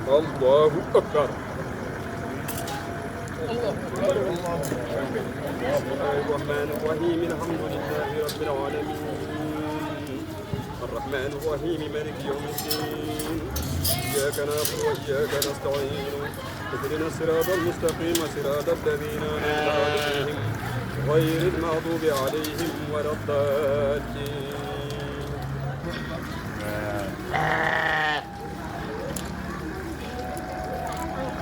الله أكبر بسم الله الرحمن الرحيم الحمد لله رب العالمين الرحمن الرحيم مالك يوم الدين إياك نعبد وإياك نستعين اهدنا الصراط المستقيم صراط الذين أنعمت عليهم غير المغضوب عليهم ولا الضالين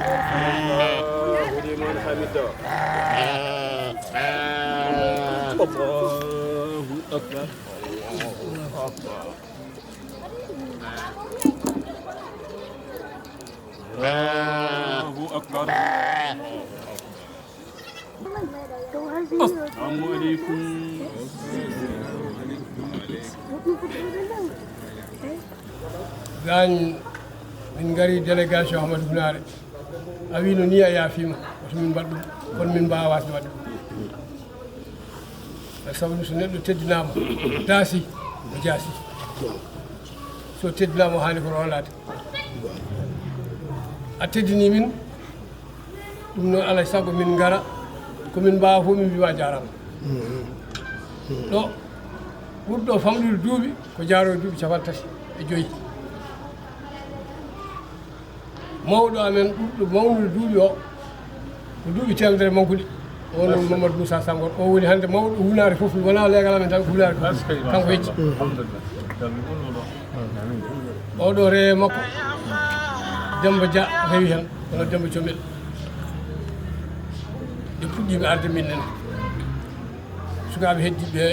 الله لمن حمده الله أكبر الله أكبر السلام عليكم Gagny min gari délégation Amadou Winndere a wino ni a yaafima oto min mbaɗ ɗum kono min mbawa wasde waɗde sabu so neɗɗo teddinama daasi o jaasi so teddinama o hani ko rolade a teddini min ɗum noon alay saago min gara komin mbawa fof min mbima jarama ɗo ɓurɗo famɗude duuɓi ko jaaroye duuɓi capan tati e joyyi mawɗo amen ɓurɗo mawnude duuɓi o ko duuɓi temedere mankuɗi o noon Mamadou Moussa Sangor o woni hannde mawɗo Winndere fof wona leegal amen tan ko Winndere kanko hecci oɗo rewe makko Demba Dia rewi hen kono Demba Comel ɓe puɗɗima arde min nene sukaɓe heddiɓe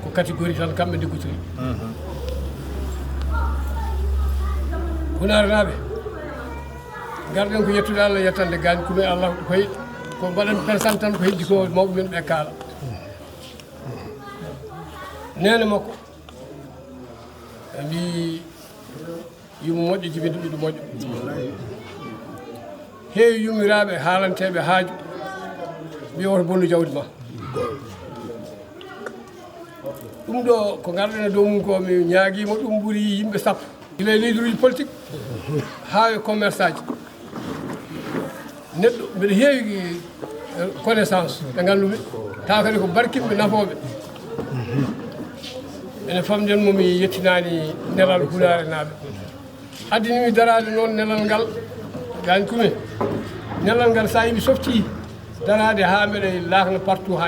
ko catégorie tan kamɓe liggotori Winndere naaɓe garɗen ko yettude Allah yettande Gagny Koume Allah koye ko mbaɗen présente tan ko heddi ko mawɓe men ɓe kaala nene makko ɓe mbi yumo moƴƴo jibinde ɓiɗo moƴƴo heewi yummiraɓe haalanteɓe haaju mbi oto bonnu jawdi ma ɗum ɗo ko garɗen e dow mum ko mi ñaaguima ɗum ɓuuri yimɓe sappo gila e leader uji politique haa e commerce aji neɗɗo mbiɗa heewi connaissance ɓe ngannduɓe tawa kadi ko barkiɓe nafooɓe ene famden momi yettinani nelal Winndere naaɓe addinimi darade noon nelal ngal Gagny Koume nelal ngal sa yimi softi darade ha mbeɗa lakna partout ha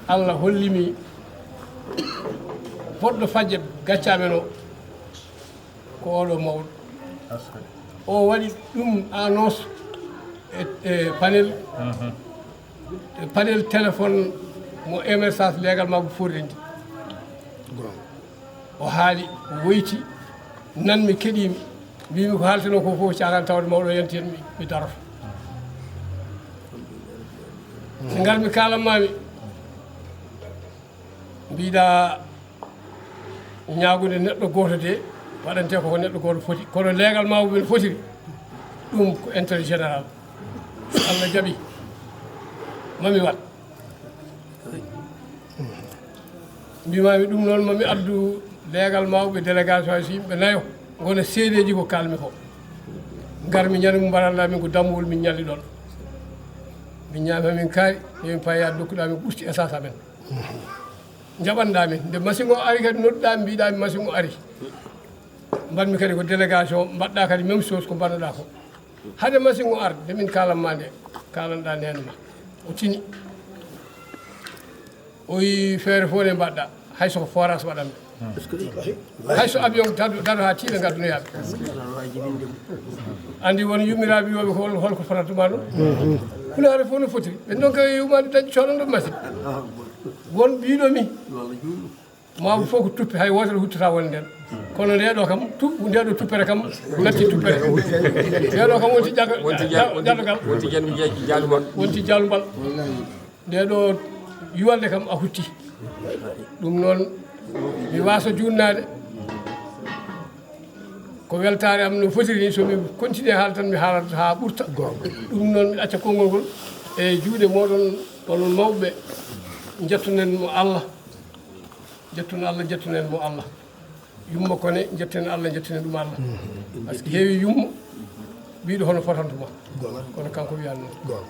Allah hollimi boɗɗo fajje gaccamen o ko oɗo mawɗo o waɗi ɗum annonce e panel téléphone mo émergence leegal makko fordendi o haali o woyti nanmi keɗimi mbimi ko haalteno ko fof cakan tawde mawɗo yonti hen mi daroto so ngarmi kalanmami mbiɗa ñaagude neɗɗo goto de waɗante koko neɗɗo goto foti kono leegal mawɓe men fotiri ɗum ko intérêt général so Allah jaaɓi mami wat mbimami ɗum noon mami addu leegal mawɓe délégation aji yimɓe nayo gona seedeji ko kalmi ko garmi ñande mum mbaɗanɗa min ko dammuwol min ñalli ɗon min ñaami min kaari yomin payade dokkuɗamin ɓusti essence amen jaɓanɗamin nde machine o ari kadi nodduɗami mbiɗami machine o ari mbanmi kadi ko délégation mbaɗɗa kadi même chose ko mbannoɗa ko hade machine o arde nde min kalanma nde kalanɗa nene ma o tini o yi feere fof nde mbaɗɗa hayso ko forage waɗanɓe hayso avion dado ha tiiɗe gaddunoyaɓe andi won yummiraɓe wiyoɓe ko holko fotantuma ɗum Winndere fof no fotiri ɓen ɗon kay umade dañi coɗon ɗon machine won ɓiɗomi mawɓe fof ko tuppe hay wotere huttata wonde nden kono ndeɗo kam ndeɗo tuppere kam natti tuppere ndeɗo kam wonti jallugal wonti jallumbal ndeɗo yuwalde kam a hutti ɗum noon mi wasa junnade ko weltare am no fotiri ni somi continue haala tan mi haalata ha ɓurta ɗum noon mi acca konngol ngol e juuɗe moɗon onon mawɓe jettunen mo Allah jettunen mo Allah yumma kone jetten Allah jettinen ɗum Allah par ce que heewi yumma mbiɗo hono fotantuma kono kanko wiyani noon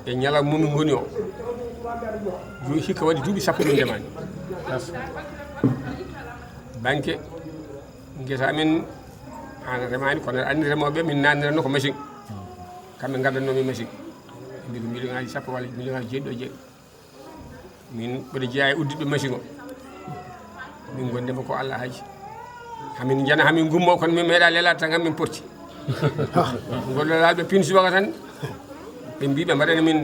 e ñalawma momin goni o joni hikka waɗi duuɓi sappo min ndemani banque guesa amen an remani kono andi remoɓe min nanirano ko machine kamɓe gaddannomi machine mbi ko million ngaji sappo walla million ngaji jeeɗiɗo jeeɗi min mbiɗa jeeya e uddiɓe machine o min gondema ko Allah haji hamin jana hamin gummo kono min meeɗa lelade tan kam min porti gollalaɓe pin subaka tan ɓe mbi ɓe mbaɗani min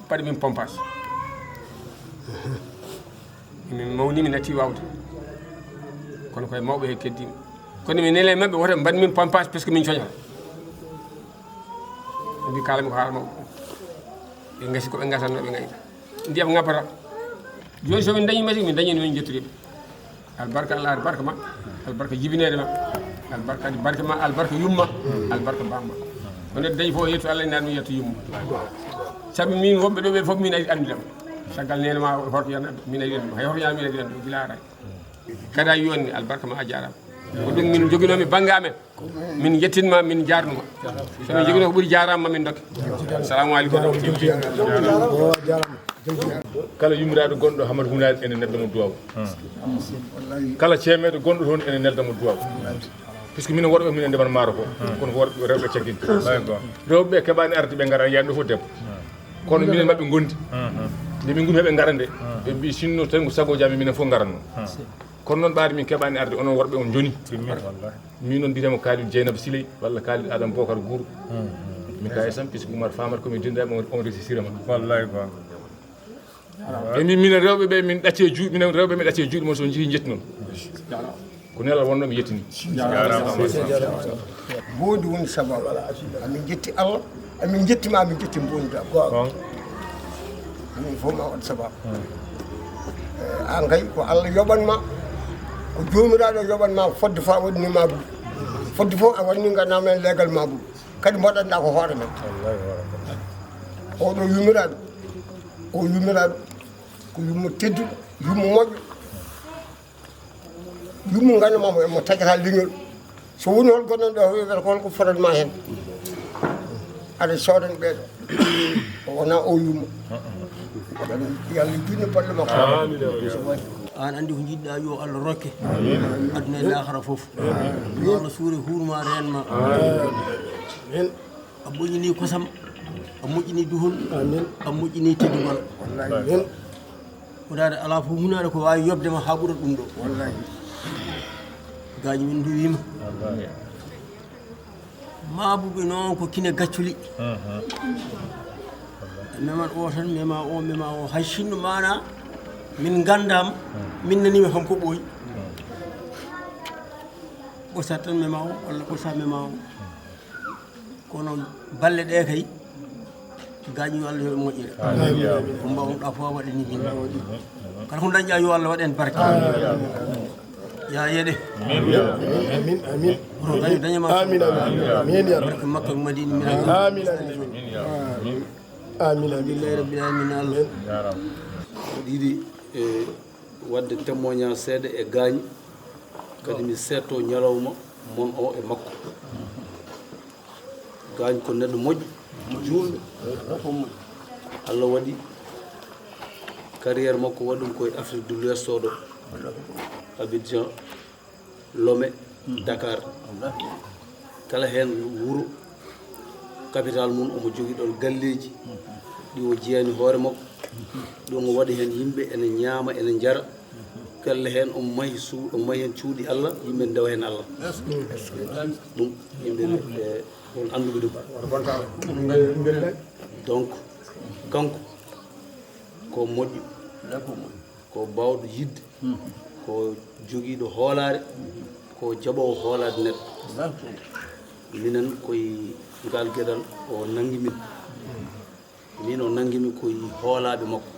paɗi min pompage min mawni mi natti wawde kono koye mawɓe he keddima kono mi nele mabɓe woto mbaɗi min pompage par ce que min coñata ɓe mbi kalami ko haala mawɓe ɓe gasi koɓe gasatno ɓe gayta ndiyam ngabbata joni somin dañi machine min dañini min jettoriɓe albarka Allah albarka ma albarka jibinede ma albarka adi barke ma albarka yumma albarka bamma ko neɗɗo dañi fof yetto Allah nani mi yetto yumma saabu min wonɓe ɗo ɓe fof min andidama caggal nene ma horko yan min adi hay horko yan min adi ɗo gila aray kada yonni albarka ma a jarama ko ɗum min joguinomi banggue amen min jettinma min jarnuma somin joguino ko ɓuuri jarama min dokke assalamu aleykum kala yummiraɗo gonɗo Hamadou Hounare ene nedda mo duwaw kala ceemeɗo gonɗo toon ene nelda mo duwaw puisque minen worɓe minen ndeman maaro ko kono worɓe rewɓe cagguinti rewɓeɓe keeɓani arde ɓe gara yani ɗo fof debbo kono minen mabɓe gondi nde min gumi heɓe gara nde ɓe mbi sinno tan ko sagoji amen minen fof garanno kono noon ɓaade min keeɓani arde onon worɓe on joni min noon mbiyetemo Kalidou Dieynaba Siley walla Kalidou Adama Bocar Gourou min ka sam puisque Oumar Famar komin dindaɓe on resisirema wallahi quoi e minen rewɓe ɓe min ɗacce juuɗe minen rewɓe min ɗacce juuɗe moon so jeehi jetti noon ko nelal wonno mi yettini mbondi woni sababu amin jetti Allah amin jettima amin jetti mbondam amin fof ma waɗ sababu an kay ko Allah yoɓanma ko jomiraɗo yoɓanma fodde fa waɗinima ɓuuri fodde fof a waɗini gannamen leegal ma ɓuuri kadi mbaɗanɗa ko hoore men oɗo yummiraɗo o yummiraɗo ko yummo tedduɗo yummo moƴƴo yummo gandamamo emo taƴata leñol so woni hol gonɗon ɗo wiyata ko holko fotatma hen aɗa soodan ɓeeɗo o wona o yummo yallah junno balle makko an andi ko jiɗɗa yo Allah rokke aduna e lahara foof yo Allah suure hurma renma a moƴƴini kosam a moƴƴini duhol a moƴƴini teddungal wonade ala fof hunade ko wawi yobdema ha ɓuura ɗum ɗo gaji min duwima mabuɓe noon ko kine gacculi meman o tan mema o hay sinno mana min gandam min nanimi hanko ɓooyi ɓosat tan mema o walla ɓosa mema o kono balle ɗe kay gañi yo Allah yo moƴƴere ko mbawɗa fof waɗani hin kala ko dañƴa yo Allah waɗen barke ya yeɗe amin amin gañi dañama amin amin ya barke Makka Madina min amin amin billahi rabbil alamin Allah ɗiɗi e wadde témoignage seeɗa e Gagny kadi mi setto ñalawma mon o e makko Gagny ko neɗɗo moƴƴo juulɗo Allah waɗi carrière makko waɗum koye Afrique de l'Ouest oɗo Abidjan Lomé Dakar kala hen wuuro capital mum omo jogui ɗon galleji ɗi o jeeyani hoore makko ɗum o waɗi hen yimɓe ene ñaama ene jara galle hen omo mahi hen cuuɗi Allah yimɓe ndewa hen Allah ɗum yimɓe on anduɓe ɗum donc kanko ko moƴƴo ko bawɗo yidde ko joguiɗo hoolare ko jaɓowo hoolade neɗɗo minen koye ngal gueɗal o nanggui min o nanggimi koye hoolaɓe makko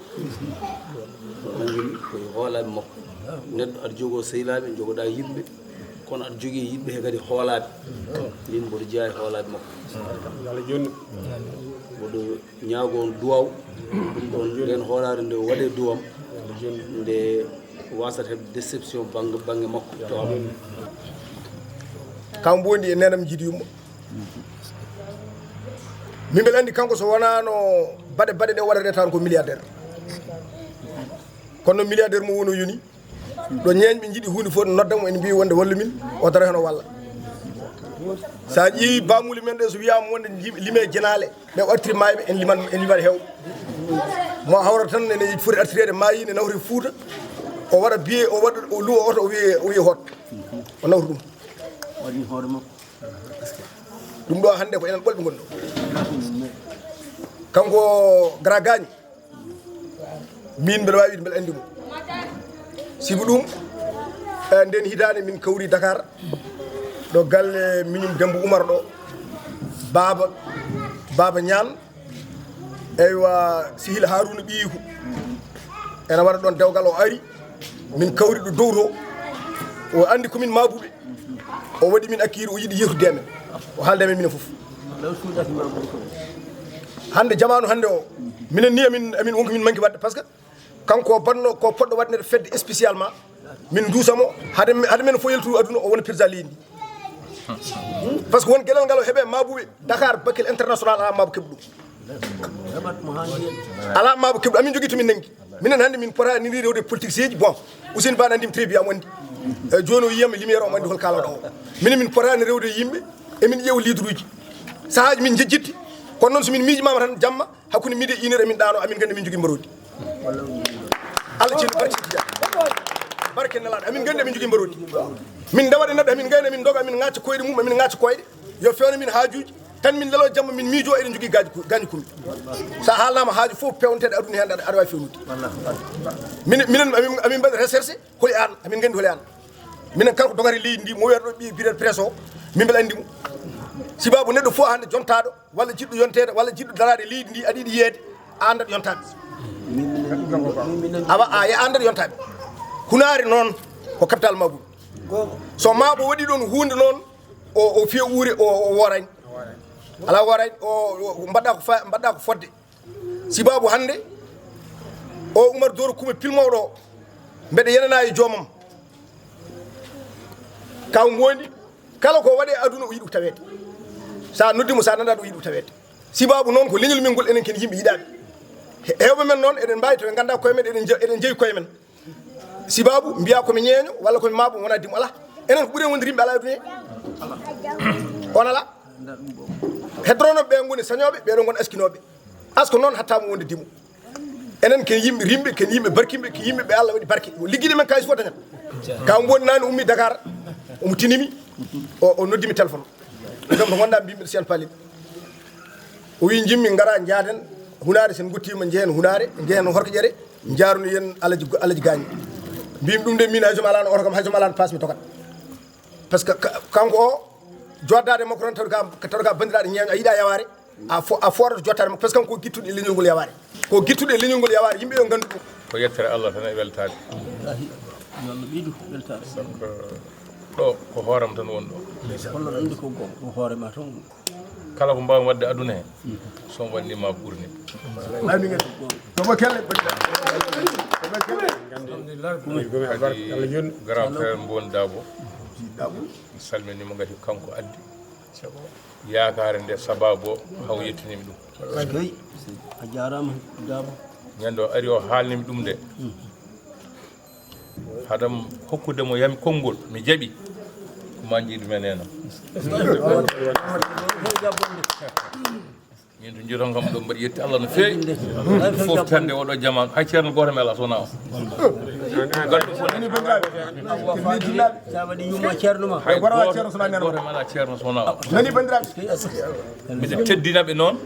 neɗɗo aɗa jogo sehilaɓe jogoɗa yimɓe kono aɗa jogui yimɓe he kadi hoolaɓe min mboɗo jeeya e hoolaɓe makko Allah joni mboɗo ñaago on duwaw ɗum ɗon nden hoolare nde waɗe duwam nde wasata heɓde déception banggue makko to am kam bondi e nenam jiiɗi yumma min mbeɗa andi kanko so wonano baɗe ɗe waɗate tan ko milliardaire kono milliardaire mo wono yoni ɗo ñeeñɓe jiiɗi hunde fof noddamo en mbi wonde wallu min o dara hen o walla sa ƴeewi bamuli men ɗe so wiyama wonde liime jenale ɓe artiri mayɓe en limat hewɓe mo hawrata tan ene foti artirede mayi ne nawri Fouta o waɗa biye o waɗa o luwa oto o wiye hot o nawri ɗum waɗi hoore makko ɗum ɗo hande ko enen ɓolɓe gonɗo kanko gara Gagny min mbeɗa wawi mbeɗa andi mo sibu ɗum nden hitande min kawri Dakar ɗo galle miñum Dembo Oumar ɗo baba ñaan eywa Sihil Harouna ɓiyiko ene waɗa ɗon dewgal o ari min kawri ɗo dow to o andi komin mabuɓe o waɗi min akkiri o yiiɗi yeytude men o haalde men minen foof hande jamanu hande o minen ni amin wonko min manki wadde par ce que kanko banno ko poɗɗo waɗnede fedde spécialement min dusamo hade men fo yeltoru aduna o wona président leydi par ce que won gueɗel ngal o heeɓe mabuɓe Dakar Bakel international ala mabo keɓe ɗum ala mabo keɓe amin jogui tomin nangui minen hande min pota ni rewde politique seji bon Ousine Ba andimi très bien o andi joni o yiyama lumiére o andi hol kalaɗo o minen min potani rewde yimɓe emin ƴeewa leader uji sahaji min jejjitti kono noon somin miijimama tan jamma hakkude midi e 1 heure emin ɗano amin gandi min jogui mbarodi Allah ceerno barke nelaɗo amin gandi amin jogui mbarodi min dawaɗe neɗɗo amin gayni amin doga amin ŋacca koyɗe mum amin ŋacca koyɗe yo fewna min haajuji tan min lelo jamma min miijo eɗen jogui Gagny Koume sa haalnama haaju fof pewnteɗe aduna hen aɗa wawi fewnude minen amin mbaɗi recherche holi an amin gandi holi an minen kala ko dogari leydi ndi mo wiyata ɗo ɓi biret presse o min mbeɗa andi mo sibabu neɗɗo fof hande jontaɗo walla jiɗɗo yontede walla jiɗɗo darade leydi ndi aɗa yiiɗi yeede a andat yontaɓe awa ya andat yontaɓe hunare noon ko capital mabuɗo so maɓo waɗi ɗon hunde noon o fiya uure o worani ala worani o mbaɗɗa ko fodde sibabu hande o Oumar Doro Koume pilmoɗo o mbeɗa yenana e joomam kaw ngondi kala ko waɗe aduna o yiɗi tawede sa noddimo sa nanda ɗo yiɗi tawede sibabu noon ko leñol min ngol enen ken yimɓe yiɗaɓe hewɓe men noon eɗen mbawi to ɓe ganda koye men eɗen jeeyi koye men sibabu mbiya komi ñeeño walla komi maabo wona dimo ala enen ko ɓuuri wonde rimɓe ala aduna he on ala hedronoɓe ɓe goni sañoɓe ɓeɗo goni askinoɓe asko noon hattama wonde dimo enen ken yimɓe rimɓe ken yimɓe barkimɓe ke yimɓe ɓe Allah waɗi barke ligguiɗi men kayis fof dañat ka woni nani ummi Dakar omo tinimi o noddimi téléphone gam to gonɗa mbimɓe Cheikh Palil o wi jimmi gara jaaden hunare sen gottima jehen hunare jehen horko ƴere jarunu yen alaji Gagny mbimi ɗum de min haysum alano oto kam haysum alano pasmi tokat par ce que kanko o joddade makko toon taw ka bandiraɗo ñeeño a yiiɗa yaware a fotata jottade makko par ce que kanko ko guittuɗo e leñol ngol yaware ko guittuɗo e leñol ngol yaware yimɓe yo gandu ɗum ko yettere Allah tan e weltade Allah ɓiɗu weltade ɗo ko hooram tan woni ɗo holno andi ko gonga ko hoorema tan kala ko mbawmi wadde aduna he somi wannima ɓurni tomo kelle kadi grand frère mbon Dabo mi salminimo gati kanko addi yakare nde sababu o haw yettinimi ɗum eyi a jarama Dabo ñande o ari o haalnimi ɗum nde hadam hokkudemo yami konngol mi jaɓi ko ma jiiɗu men henam min to jiiton kam ɗo mbaɗi yetti Allah no feewi fof tande oɗo jamanu hay ceerno goto mi ala sowona o sa waɗi yumma ceerno ma hay goto mi ala ceerno sowona o mbiɗa teddinaɓe noon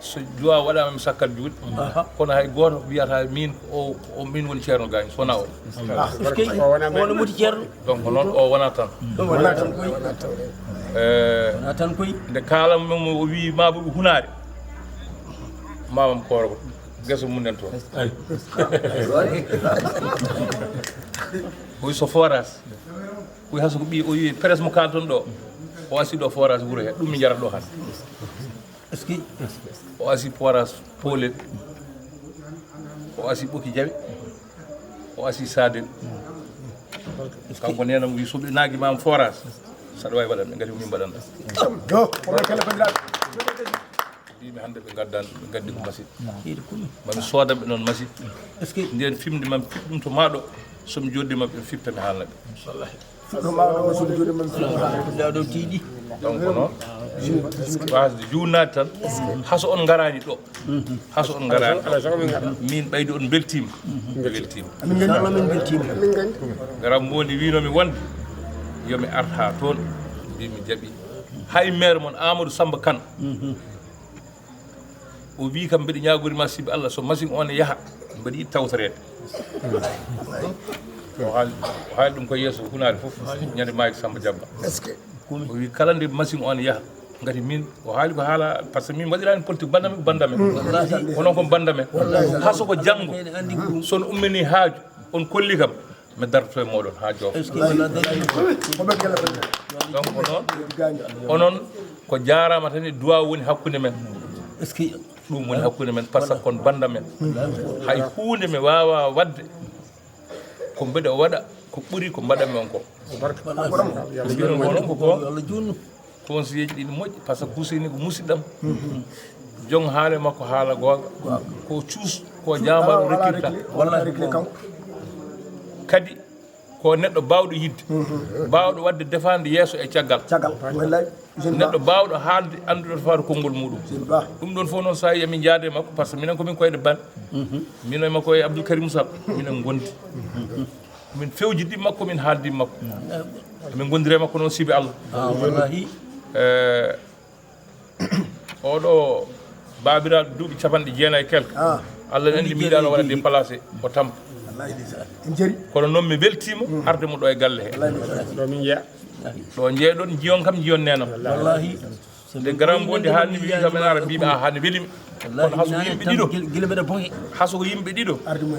so duwa waɗama mi sakkal juuɗe kono hay goto wiyata min o min woni ceerno Gagny sowona o wona muti ceerno donc noon o wona tan wona tan koy nde kalammo o wi mabuɓe hunare mamam korogo guesa munen toon o wi so forage o wi hayso ko ɓi o wi presse mo kalton ɗo o asi ɗo forage wuuro he ɗum mi jarata ɗo han est-ce que o asi forage Polel o asi ɓoki jaɓe o asi Sadel kanko nenam wi soɓe naguimama forage saɗa wawi waɗan ɓe gati min mbaɗanɗa yo kono kala bandiraɓe mbimi hannde ɓe gaddan ɓe gaddi ko machine mami soodanɓe noon machine nden fimde mami fiɗ ɗum to maɗo somi joddima ɓe fippa mi haalna ɓe daɗo tiiɗi donc noon wasde junnade tan haso on garani ɗo haso on garani min ɓayde on beltima beltima min beltima garam mbondi winomi wonde yomi arta ha toon mbimi jaaɓi hay maire mon Amadou Samba Kane o wi kam mbiɗa ñagorima sibi Allah so machine on e yaaha mbaɗa yiɗi tawtorede o haali ɗum ko yeeso hunade foof ñande Mike Samba Diabba o wi kala nde machine on yaaha gati min o haali ko haala par ce que min waɗirani politique bandame ko bandame onon ko bandame haso ko janggo sono ummini haaju on kolli kam mi dartoto e moɗon ha joof donc noon onon ko jarama tan e duwa woni hakkude men ɗum woni hakkude men par ce que kon banda men hay hunde mi wawa wadde ko mbeɗa waɗa ko ɓuuri ko mbaɗanmi on ko mbino onon ko gon conseiller ji ɗiɗi moƴƴi par ce que Husseini ko musidɗam jong haale makko haala gonga ko cuus ko jamaɗo rekkirta kadi ko neɗɗo bawɗo yidde bawɗo wadde defande yeeso e caggal neɗɗo bawɗo haalde anduɗo to faado konngol muɗum ɗum ɗon fof noon sa yi emin jaade makko par ce que minen komin koyɗe ban mino e makko e Abdoul Karim Sall minen gondi min fewjidi makko min haaldi makko min gondiri makko noon sibi Allah wallahi oɗo babiraɗo duuɓi capanɗe jeenayyi quelque Allah ne andi miɗano waɗande placé o tampa kono noon mi weltima arde mo ɗo e galle he ɗo min jeeya ɗo jeeɗon jiyon kam jiyon nenam nde garam bondi haalni mi wi kam en ara mbimi a hane welimi kono haso ko yimɓe ɗiɗo haso ko yimɓe ɗiɗo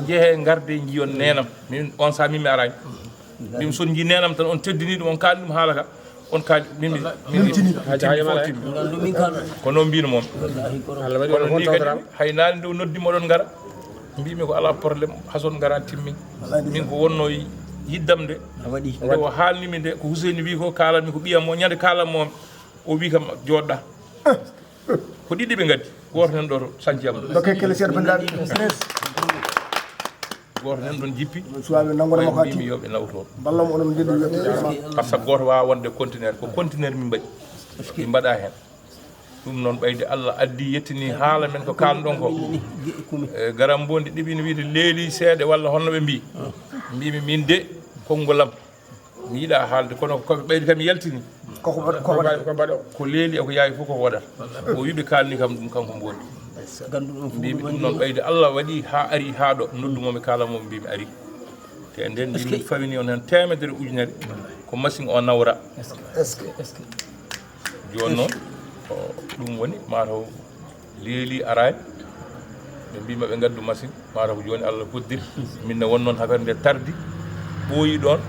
jeehe garde jiyon nenam min on saaha min mi arani mbimi son ji nenam tan on teddini ɗum on kaali ɗum haala ka on kaali min ko noon mbino moom kono ni kadi hay naane nde noddima oɗon gara mbimi ko ala probléme hason gara timmin min ko wonno yiddam nde nde o haalnimi nde ko Husseini wi ko kalanmi ko ɓiyam o ñande kalanmo o wi kam joɗɗa ko ɗiɗi ɓe gaddi goto nan ɗo to sanciyam ɗo goto nan ɗon jippi mbimi yoɓe nawto par ce que goto wawa wonde contenaire ko contenaire min mbaɗi ɗi mbaɗa hen ɗum noon ɓayde Allah addi yettini haala men ko kalɗon ko garam bondi ɗiɓino wiide leeli seeɗe walla honno ɓe mbi mbimi min de konngolam mi yiiɗa haalde kono koɓe ɓayde kam yaltini ko leeli eko yaawi fof ko waɗata o wiɓe kalni kam ɗum kanko mbondi mbimi ɗum noon ɓayde Allah waɗi ha ari ha ɗo noddumomi kalamomi mbimi ari te nden mbimi fawini on hen temedere ujunere ko machine o nawra joni noon ko ɗum woni mataw leeli arani ɓe mbima ɓe gaddu machine mataw ko joni Allah hoddiri minne won noon affaire nde tardi ɓooyi ɗon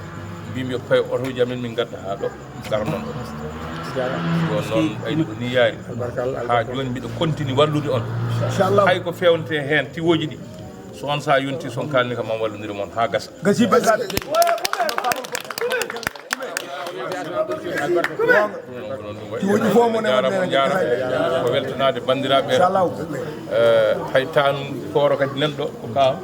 mbimi yo paye otoji amen min gadda ha ɗo garnon joni noon ɓayde ko ni yaari ha joni mbiɗa continue wallude on hay ko fewnete hen tiwoji ɗi so on sa yonti son kalni kam mam wallodiri moon ha gasa ko weltanade bandiraɓe hay tan kooro kadi nanɗo ko kaam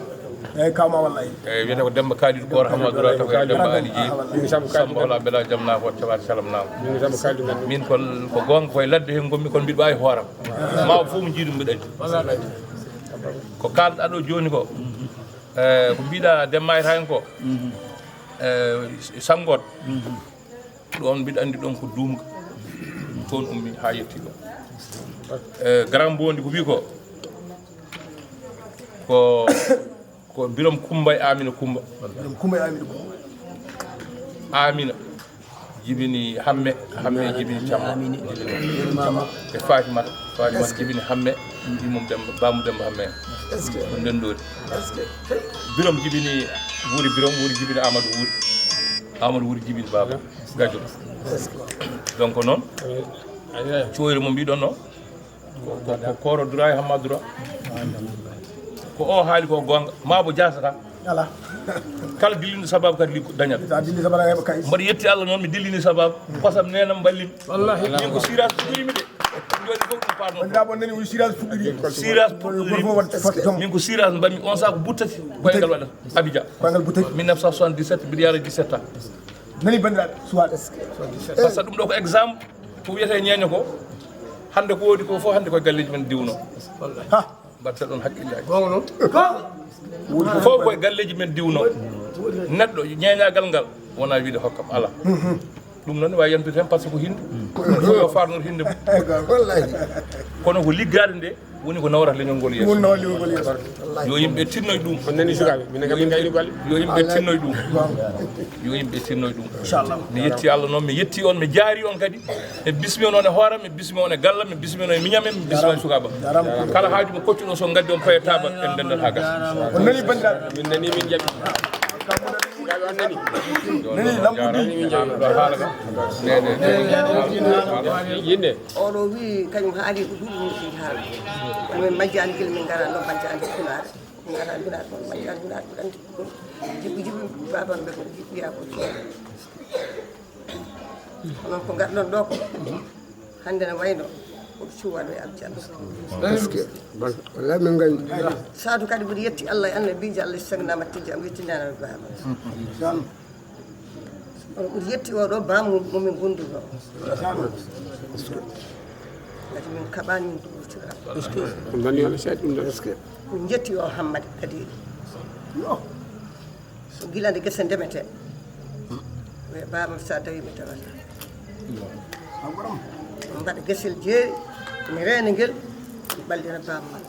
eyyi kawma wallahi eyyi wiyete ko Demba Kalidou Kooro Hamadou Ra taw Demba Ali Jeeyi Samba wala bela jam naafo tawade salam naam min kon ko gonga koye ladde hen gommi kono mbiɗa ɓawi hooram mawo fof mo jiiɗum mbiɗa andi ko kalɗa ɗo joni ko ko mbiɗa Demba hen ko Sangoto ɗon mbiɗa andi ɗon ko duumga toon ummi ha yetti ɗo garam bondi ko wi ko birom Kumba e Amina Kumba Amina jibini hamme jibini camma e Fatimata jibini hamme mum Demba bamu Demba hamme ko ndendori birom jibini wuuri birom wuuri jibini Amadou wuuri jibini baba gajoɗo donc noon coyre mo mbiɗon no ko Koro Dura e Hamadou Ra ko o haali ko gonga mabo jasata ala kala dillini sababu kadi li dañat sa dilli sabara heɓa kay mbaɗa yetti Allah noon mi dillini sababu kosam nenam ballim wallahi min ko sirage fuɗɗirimi de joni fof ɗum parno bandiraɓe on nani woni sirage fuɗɗiri sirage goto fof waɗa fotte tom min ko sirage mbammi on sako buttati koyngal waɗa Abidjan koyngal buttati 1977 mbiɗa yara 17 ans nani bandiraɓe suwaɗe par ce que ɗum ɗo ko exemple ko wiyete ñeño ko hande ko wodi ko fof hande koye galleji men diwno ha mbatta ɗon hakkillaji gonga noon woni ko fof koye galleji men diwno neɗɗo ñeñagal ngal wona wiide hokkam ala ɗum noon wawi yantude hen par ce que ko hinde fof yo farnor hinde mum wallahi kono ko liggade nde woni ko nawrata leñol ngol yeeso woni nawal limol yeeso yo yimɓe tinnoye ɗum on nani sukaɓe minen kam min gayni golle yo yimɓe tinnoye ɗum yo yimɓe tinnoye ɗum inchallah mi yetti Allah noon mi yetti on mi jaari on kadi mi bismi on e hooram mi bismi on e gallam mi bismi on e miñamen mi bismi on e sukaba kala haaju mo koccuɗo so gaddi on paye taba en dendat ha gasa on nani bandiraɓe min nani min jaɓi sukaɓe on nani nani lambuɗi min jaɓi ɗo haala ka yinde oɗo wi kañum haali ko duuɓi min fi haala kono min majjani guila min garano majjani hunaare min gara hunaare ɗon majjani hunaare ko andi ɗum jibbi jibbi baban ɓe ko jibbiya ko coono onon ko garɗon ɗo ko hande ne wayno oɗo cuwaɗo e aljanna wallahi min gandi saadu kadi mbiɗa yetti Allah e annabijo Allah sagnama tijji am yettinanama baba on ɓuri yetti oɗo bam momin gonduno kadi min kaɓani min duɓotira on nani on seeɗa ɗum ɗo min jetti o Hammadi kadi so gilande guese ndemete ɓe bamam sa dawi mi tawata mbaɗa guesel jeeri mi reena ngel mi ɓallira bamam